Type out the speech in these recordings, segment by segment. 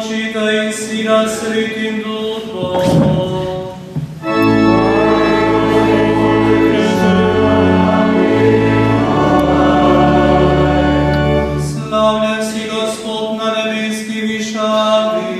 Očita i Sina Svetim Duhom. Slavljen si Gospod na nebeski višavi.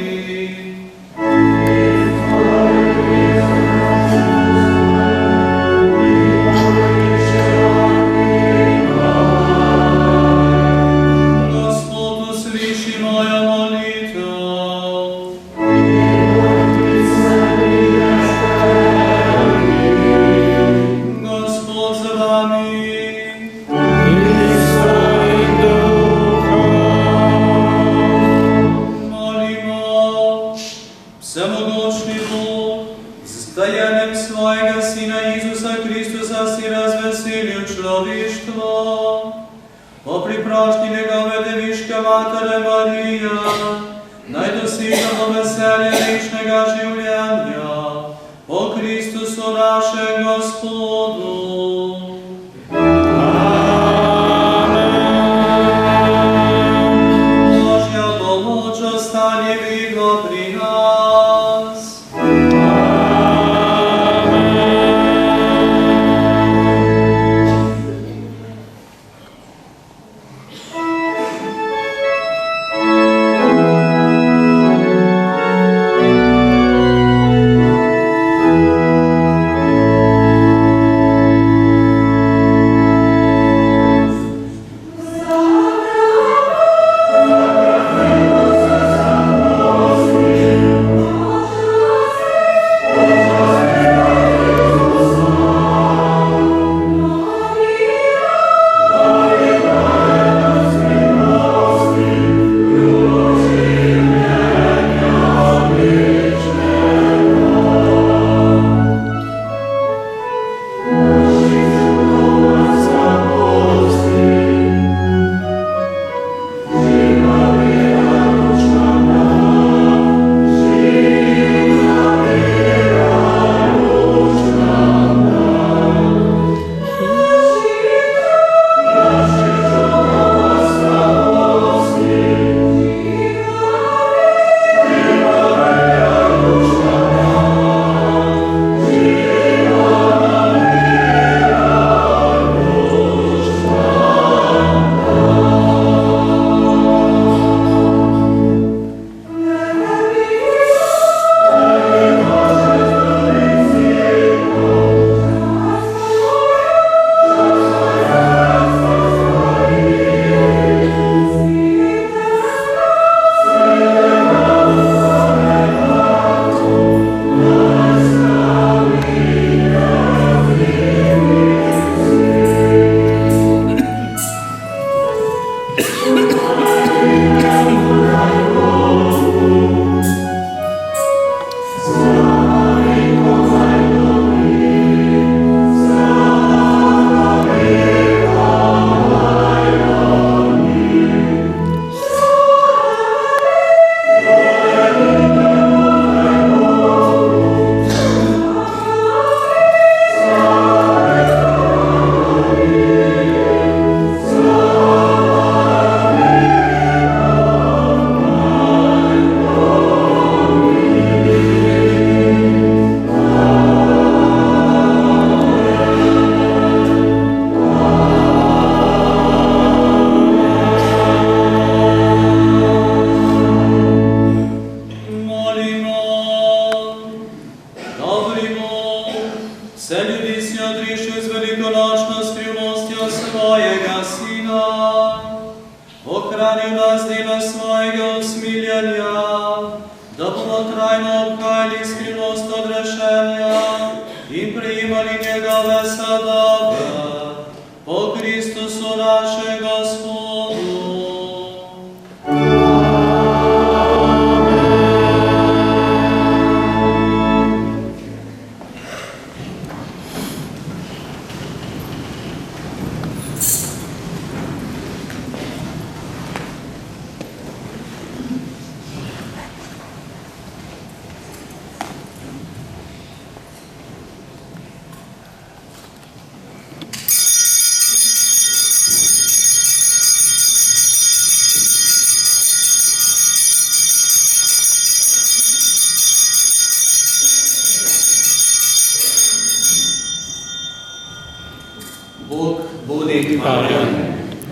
hvala.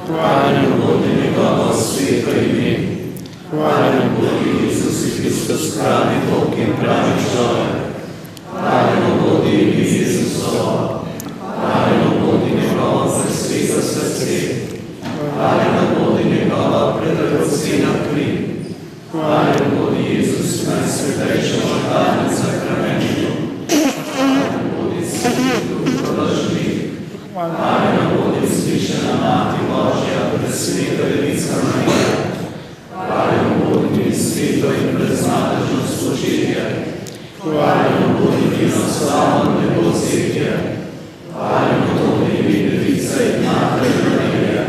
Hvala nam bodi njegovo sveto ime. Hvala nam bodi Isus Kristus, pravi Bog in pravi človek. Hvala nam bodi Jezusovo. Hvala nam bodi njegovo sveto srce. Hvala nam bodi njegova predragocena kri. Hvala nam bodi Jezus, najsvetejša žrtva v sakramentu. Hvala nam bodi Svetih Duh lažnih. Hvala nam bodi vzvišena Mati Božja, presveta Devica Marija. Hvala nam bodi sveto in brezmadežno spočitje. Hvala nam bodi njeno slavno nebosetje. Hvala nam bodi Devica in Mati Marija.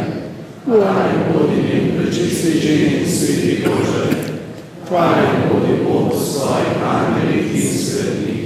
Hvala nam bodi njen prečisti ženi in sveti Bože. Hvala nam bodi Bog v svojih angelih in svetnikih.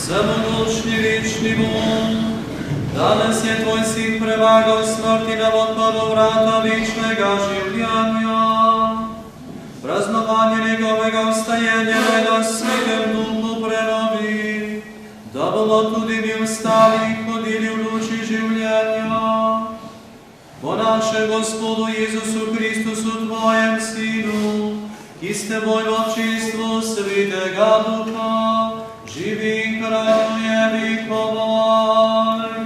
Всемогущий вічний Бог, danes je Tvoj Sin premagal smrti nam otvoril vrata večnega življenja. Praznovanje njegovega vstajenja naj nas svetem duhu prenovi, da bomo tudi mi vstali hodili v luči življenja. Po našem Gospodu Jezusu Kristusu, Tvojem Sinu, ki s Teboj v občinstvu Svetega Duha, živi in kraljuje vekomaj.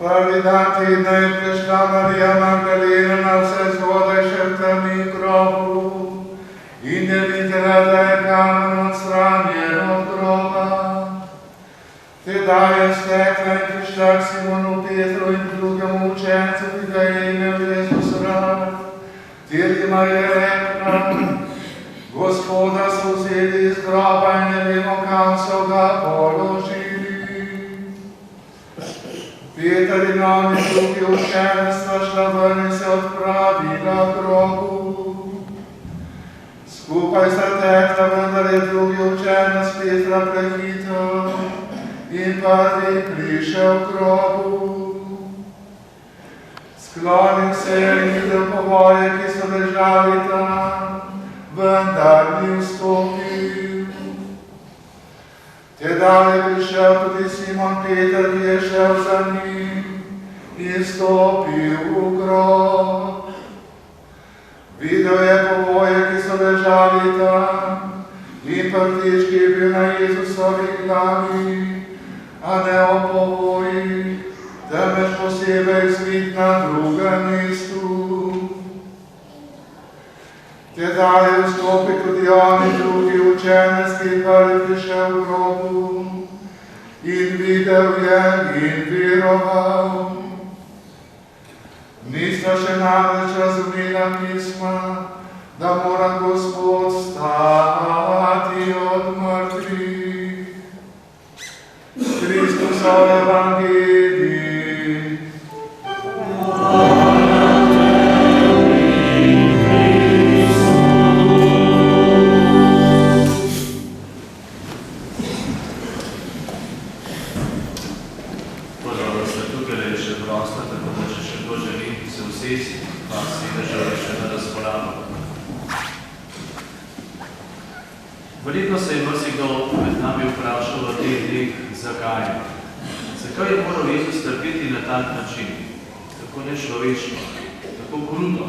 Prvi dan tedna je prišla Marija Magdalena na vse zgodaj še v temi grobu in je videla, da je kamen odstranjen od groba. Tedaj je stekla in prišla k Simonu Petru in drugemu učencu, ki ga je imel Jezus rad. Ter jima je rekla: Gospoda so vzeli iz groba in ne vemo, kam so ga položili. Peter in oni drugi učenec sta šla ven in se odpravila k grobu. Skupaj sta tekla, vendar je drugi učenec Petra prehitel in prvi prišel k grobu. Sklonil se je in videl povoje, ki so ležali tam, vendar ni vstopil. Tedaj je prišel tudi Simon Peter, ki je šel za njim in stopil v grob. Videl je povoje, ki so ležali tam, in prtič, ki je bil na Jezusovi glavi, a ne o povojih, temveč posebej zvit na drugem mestu. Tedaj je vstopil tudi on in drugi učenec, ki je prvi prišel v grobu, in videl je in veroval. Nista še namreč razumela pisma, da mora Gospod stati od mrtvih. Kristusov evangelij. Verjetno se je marsikdo med nami vprašal v teh dneh, zakaj. Zakaj je moral Jezus trpeti na tak način, tako nečloveško, tako kruto?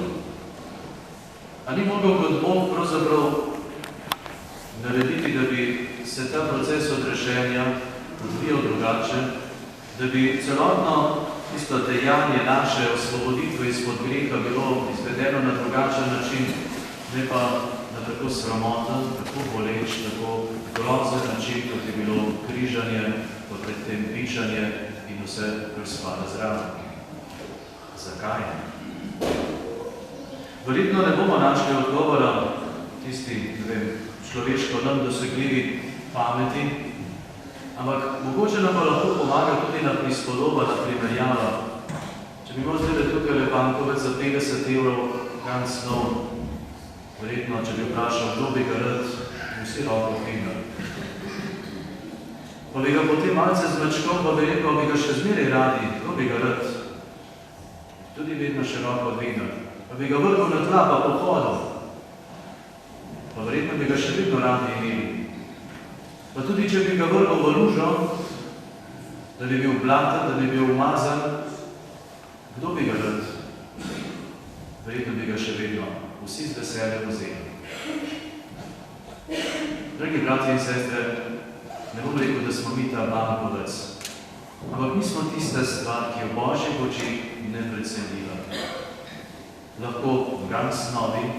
A ni mogel kot Bog pravzaprav narediti, da bi se ta proces odrešenja odvijal drugače, da bi celotno tisto dejanje naše osvoboditve izpod greha bilo izvedeno na drugačen način, ne pa na tako sramoten, tako boleč, tako grozen način, kot je bilo križanje, pa predtem pičanje in vse, kar spada zraven. Zakaj? Verjetno ne bomo našli odgovora tisti, ne vem, človeško nam dosegljivi pameti, ampak mogoče nam pa lahko pomaga tudi na prispodoba, na primerjava. Če bi imel zdaj tukaj le bankovec za 50 evrov, ganz nov, verjetno, če bi vprašal, kdo bi ga rad, vsi roko dvignili. Pa bi ga potem malce zmečkal, pa bi rekel, bi ga še zmeraj radi, kdo bi ga rad, tudi vedno še roko dvignili. Pa bi ga vrgel na tla, pa pohodil. Pa verjetno bi ga še vedno radi imeli. Pa tudi, če bi ga vrgel v lužo, da bi bil blaten, da bi bil umazan, kdo bi ga rad? Verjetno bi ga še vedno vsi z veseljem vzeli. Dragi bratje in sestre, ne bom rekel, da smo mi ta bankovec, ampak mi smo tista stvar, ki je v Božjih očeh neprecenljiva. Lahko ganz novi,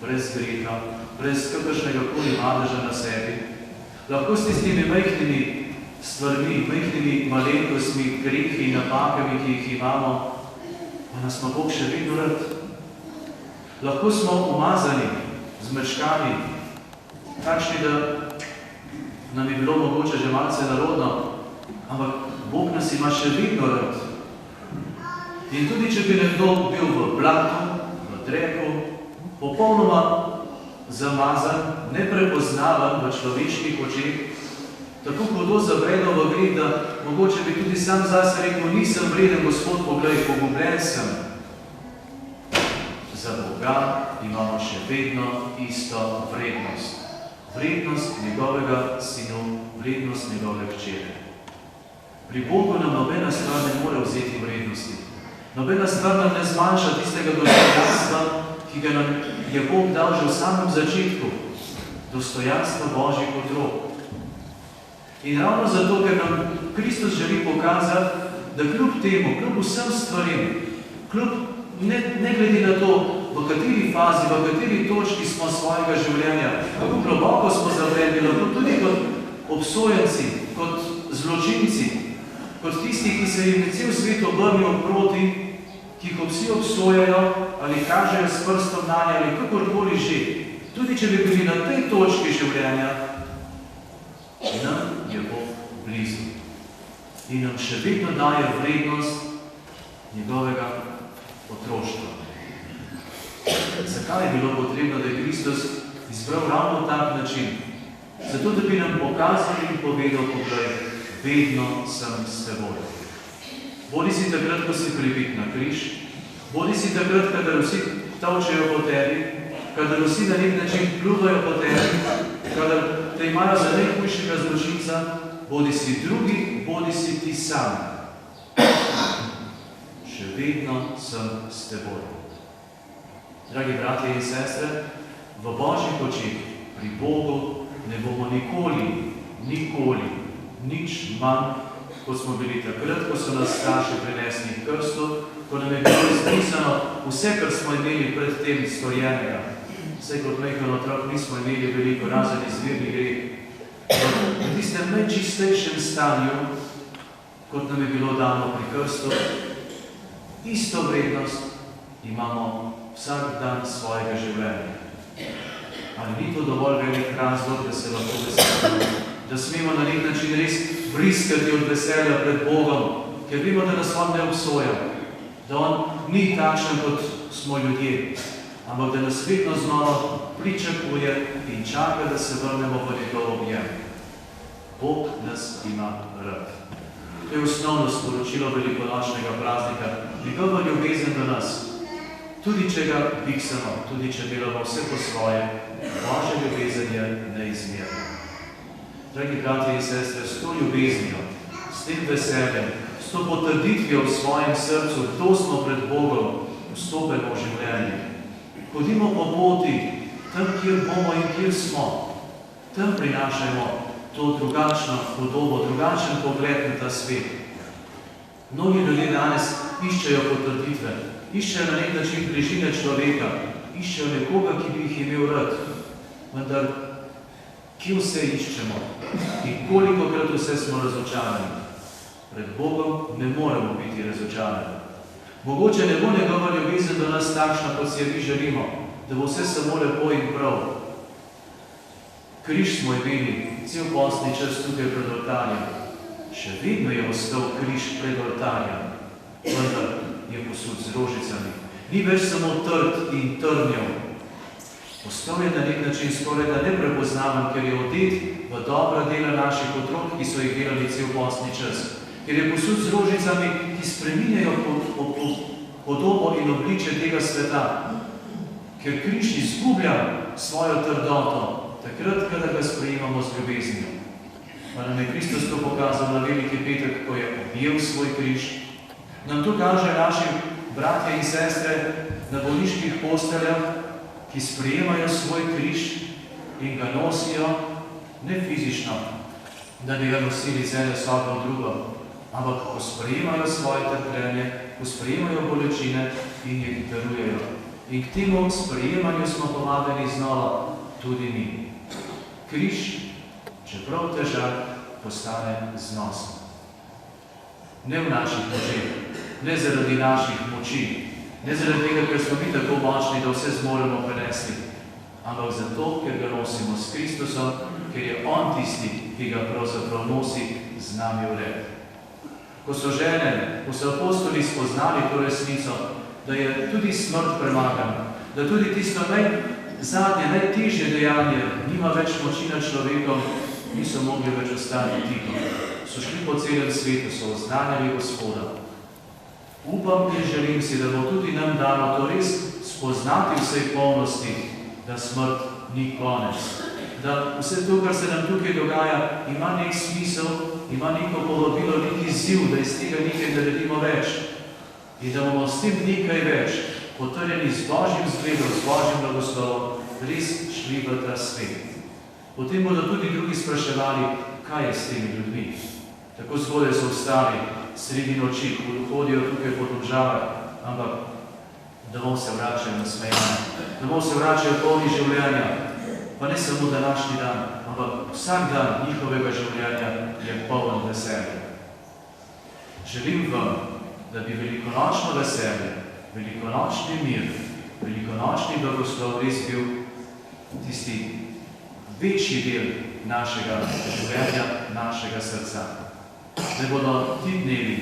brez greha, brez kakršnega koli madeža na sebi, lahko s tistimi majhnimi stvarmi, majhnimi malenkostmi, grehi in napakami, ki jih imamo, pa nas pa Bog še vedno rad. Lahko smo umazani, zmečkani, takšni, da nam je bilo mogoče že malce narodno, ampak Bog nas ima še vedno rad. In tudi, če bi nekdo bil v blatu, v dreku, popolnoma zamazan, neprepoznavan v človeških očeh, tako hudo zavredel v greh, da mogoče bi tudi sam zase rekel, nisem vreden, Gospod, poglej, pogubljen sem. Za Boga imamo še vedno isto vrednost. Vrednost njegovega sinu, vrednost njegove hčere. Pri Bogu nam nobena stvar ne more vzeti vrednosti. Nobena stvar nam ne zmanjša tistega dostojanstva, ki ga nam je Bog dal že v samem začetku. Dostojanstvo Božjih otrok. In ravno zato, ker nam Kristus želi pokazati, da kljub temu, kljub vsem stvarim, kljub ne glede na to, v kateri fazi, v kateri točki smo svojega življenja, kako globoko smo zavredni, lahko tudi kot obsojenci, kot zločinci, kot tisti, ki se jim cel svet obrnijo proti, ki jih vsi obsojajo ali kažejo s prstom nanje ali kakorkoli že. Tudi če bi bili na tej točki življenja, nam je Bog blizu. In nam še vedno daje vrednost njegovega otroštva. Zakaj je bilo potrebno, da je Kristus izbral ravno tak način? Zato, da bi nam pokazal in povedal, poglej, vedno sem s teboj. Bodi si takrat, ko si pribit na križ, bodi si takrat, kadar vsi tolčejo po tebi, kadar vsi na nek način pljuvajo po tebi, kadar te imajo za najhujšega zločinca, bodi si drugi, bodi si ti sam. Še vedno sem s teboj. Dragi bratje in sestre, v Božjih očeh pri Bogu ne bomo nikoli nič manj, kot smo bili takrat, ko so nas starši prinesli k krstu, ko nam je bilo izpisano vse, kar smo imeli pred tem storjenega. Vse kot majhen otrok nismo imeli veliko, razen izvirni greh. V tisti tistem najčistejšem stanju, kot nam je bilo dano pri krstu, isto vrednost imamo vsak dan svojega življenja. Ali ni to dovolj velik razlog, da se lahko veselimo, da smemo na nek način res briskati od veselja pred Bogom, ker vemo, da nas on ne obsoja, da on ni takšen, kot smo ljudje, ampak da nas vedno znova pričakuje in čaka, da se vrnemo v njegov objem. Bog nas ima rad. To je osnovno sporočilo velikonočnega praznika, njegova ljubezen do nas. Tudi če ga biksamo, tudi če delamo vse po svoje, Božja ljubezen je neizmerna. Dragi bratje in sestre, s to ljubeznijo, s tem veseljem, s to potrditvijo v svojem srcu, kdo smo pred Bogom, vstopimo v življenje. Hodimo po poti, tam, kjer bomo in kjer smo. Tam prinašajmo to drugačno podobo, drugačen pogled na ta svet. Mnogi ljudje danes iščejo potrditve, iščejo na nek način bližine človeka, iščejo nekoga, ki bi jih imel rad. Vendar, kje vse iščemo in kolikokrat vse smo razočarani? Pred Bogom ne moremo biti razočarani. Mogoče ne bo njegova ljubezen do nas takšna, kot si jo mi želimo, da bo vse samo lepo in prav. Križ smo imeli cel postni čas tukaj pred oltarjem. Še vedno je ostal križ pred oltarjem, vendar je posut z rožicami. Ni več samo trd in trnjev. Ostal je na nek način skoraj da neprepoznaven, ker je odet v dobra dela naših otrok, ki so jih delali cel postni čas. Ker je posut z rožicami, ki spreminjajo podobo in obličje tega sveta. Ker križ izgublja svojo trdoto, takrat, kada ga sprejemamo z ljubeznijo. Pa nam je Kristus to pokazal na veliki petek, ko je objel svoj križ. Nam to kaže naši bratje in sestre na bolniških posteljah, ki sprejemajo svoj križ in ga nosijo ne fizično, da bi ga nosili z ene sobe v drugo, ampak ko sprejemajo svoje trpljenje, ko sprejemajo bolečine in jih darujejo. In k temu sprejemanju smo povabljeni znova tudi mi. Križ, čeprav težak, postane znosen. Ne v naših močeh, ne zaradi naših moči, ne zaradi tega, ker smo mi tako močni, da vse zmoremo prenesti, ampak zato, ker ga nosimo s Kristusom, ker je on tisti, ki ga pravzaprav nosi z nami v red. Ko so žene, ko so apostoli spoznali to resnico, da je tudi smrt premagana, da tudi tisto zadnje, najtežje dejanje nima več moči nad človekom, niso mogli več ostati tiho. So šli po celem svetu, so oznanjali Gospoda. Upam in želim si, da bo tudi nam dano to res spoznati vsej polnosti, da smrt ni konec. Da vse to, kar se nam tukaj dogaja, ima nek smisel, ima neko povabilo, nek izziv, da iz tega nekaj naredimo več. In da bomo s tem nekaj več, potrjeni z Božjim zgledom, z Božjim blagoslovom, res šli v ta svet. Potem bodo tudi drugi spraševali, kaj je s temi ljudmi. Tako zgodaj so vstali sredi noči, hodijo tukaj po Domžalah, ampak domov se vračajo nasmejani, domov se vračajo polni življenja, pa ne samo današnji dan, ampak vsak dan njihovega življenja je poln veselja. Želim vam, da bi velikonočno veselje, velikonočni mir, velikonočni blagoslov res bil tisti večji del našega življenja, našega srca. Da bodo ti dnevi,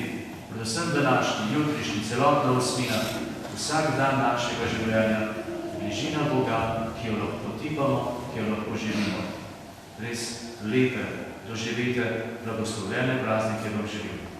predvsem današnji, jutrišnji, celotna osmina, vsak dan našega življenja, bližina Boga, ki jo lahko potipamo, ki jo lahko živimo. Res lepe doživite, blagoslovljene praznike vam želim.